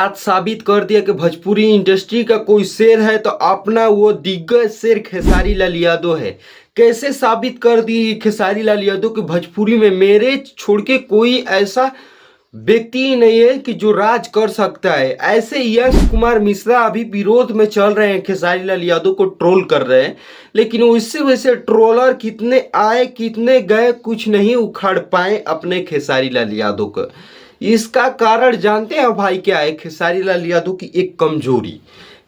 बात साबित कर दिया कि भोजपुरी इंडस्ट्री का कोई शेर है तो अपना वो दिग्गज शेर खेसारी लाल यादव है। कैसे साबित कर दी खेसारी लाल यादव कि भोजपुरी में मेरे छोड़ के कोई ऐसा व्यक्ति ही नहीं है कि जो राज कर सकता है। ऐसे यश कुमार मिश्रा अभी विरोध में चल रहे हैं, खेसारी लाल यादव को ट्रोल कर रहे हैं, लेकिन उससे वैसे ट्रोलर कितने आए कितने गए कुछ नहीं उखाड़ पाए अपने खेसारी लाल यादव को। इसका कारण जानते हैं भाई क्या है? खेसारी लाल यादव की एक कमजोरी।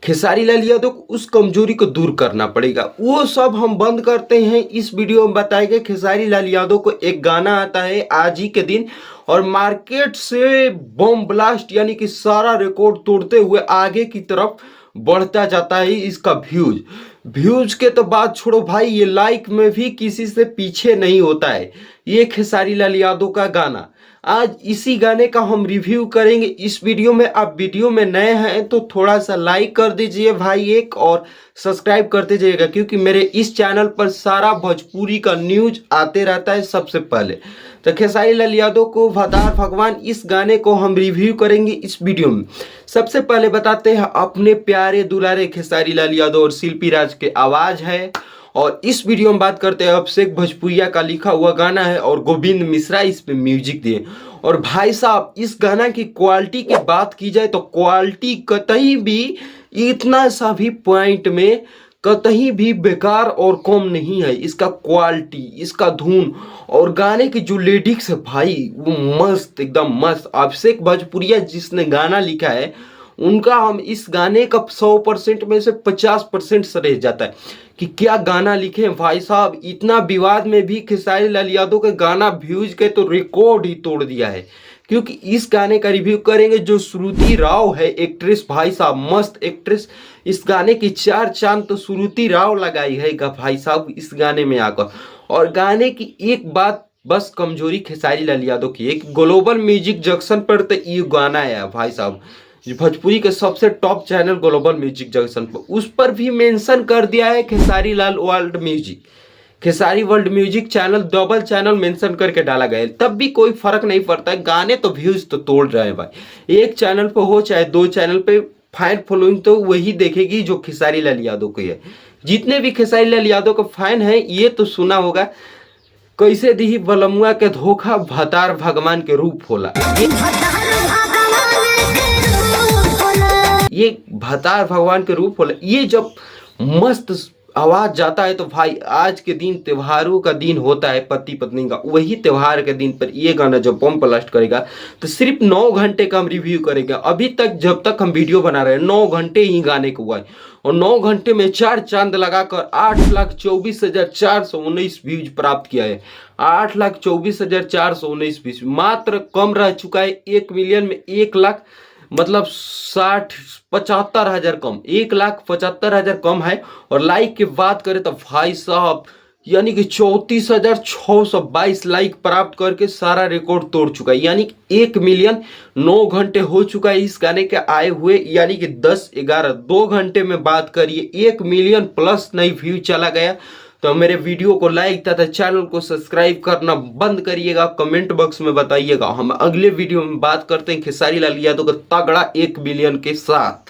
खेसारी लाल यादव को उस कमजोरी को दूर करना पड़ेगा। वो सब हम बंद करते हैं। इस वीडियो में बताएंगे खेसारी लाल यादव को एक गाना आता है आज ही के दिन और मार्केट से बम ब्लास्ट यानी कि सारा रिकॉर्ड तोड़ते हुए आगे की तरफ बढ़ता जाता है। इसका व्यूज के तो बात छोड़ो भाई, ये लाइक में भी किसी से पीछे नहीं होता है। ये खेसारी लाल यादव का गाना, आज इसी गाने का हम रिव्यू करेंगे इस वीडियो में। आप वीडियो में नए हैं तो थोड़ा सा लाइक कर दीजिए भाई एक, और सब्सक्राइब कर दीजिएगा, क्योंकि मेरे इस चैनल पर सारा भोजपुरी का न्यूज आते रहता है सबसे पहले। तो खेसारी लाल यादव को भतार भगवान इस गाने को हम रिव्यू करेंगे इस वीडियो में। सबसे पहले बताते हैं अपने प्यारे दुलारे खेसारी लाल यादव और शिल्पी राज के आवाज है, और इस वीडियो में बात करते हैं अभिषेक भोजपुरिया का लिखा हुआ गाना है और गोविंद मिश्रा इस पे म्यूजिक दिए। और भाई साहब इस गाना की क्वालिटी की बात की जाए तो क्वालिटी कतई भी इतना सा भी पॉइंट में कतई भी बेकार और कम नहीं है। इसका क्वालिटी, इसका धुन और गाने की जो लिरिक्स है भाई वो मस्त, एकदम मस्त। अभिषेक भोजपुरिया जिसने गाना लिखा है उनका हम इस गाने का 100% में से 50% से रह जाता है कि क्या गाना लिखे हैं भाई साहब। इतना विवाद में भी खेसारी लाल यादव के गाना व्यूज के तो रिकॉर्ड ही तोड़ दिया है, क्योंकि इस गाने का रिव्यू करेंगे। जो श्रुति राव है एक्ट्रेस, भाई साहब मस्त एक्ट्रेस, इस गाने की 4 चांद तो श्रुति राव लगाई है भाई साहब इस गाने में आकर। और गाने की एक बात बस कमजोरी खेसारी लाल यादव की, एक ग्लोबल म्यूजिक जंक्शन पर तो ये गाना है भाई साहब, भोजपुरी के सबसे top channel global music junction पर, उस पर भी मेंशन कर दिया है Khesari Lal world music, Khesari world music channel, double channel mention करके डाला गया है। तब भी कोई फर्क नहीं पड़ता है, गाने तो व्यूज तो तोड़ रहे हैं भाई। एक चैनल पे हो चाहे 2 चैनल पे, फैन फॉलोइंग तो वही देखेगी जो खेसारी लाल यादव की है। जितने भी खेसारी लाल यादव का फैन है ये तो सुना होगा, कैसे दी बलमुआ के धोखा भतार भगवान के रूप होला। ये भतार भगवान के रूप होला। ये जब मस्त आवाज जाता है तो भाई आज के दिन त्योहारों का दिन होता है पति पत्नी का, वही त्योहार के दिन पर ये गाना जब बम ब्लास्ट करेगा तो सिर्फ 9 घंटे का हम रिव्यू करेंगे। अभी तक जब तक हम वीडियो बना रहे हैं 9 घंटे ही गाने को हुआ है, और 9 घंटे में 4 चांद लगाकर 8,24,419 व्यूज प्राप्त किया है। 8,24,419 व्यूज, मात्र कम रह चुका है 1 मिलियन में 1 लाख, मतलब 75,000 कम, 1,75,000 कम है। और लाइक की बात करें तो भाई साहब यानी कि 34,622 लाइक प्राप्त करके सारा रिकॉर्ड तोड़ चुका है। यानी कि 1 मिलियन 9 घंटे हो चुका है इस गाने के आए हुए, यानी कि 10-11 2 घंटे में बात करिए 1 मिलियन प्लस नई व्यू चला गया। तो मेरे वीडियो को लाइक तथा चैनल को सब्सक्राइब करना बंद करिएगा। कमेंट बॉक्स में बताइएगा। हम अगले वीडियो में बात करते हैं खेसारी लाल यादव का तगड़ा 1 मिलियन के साथ।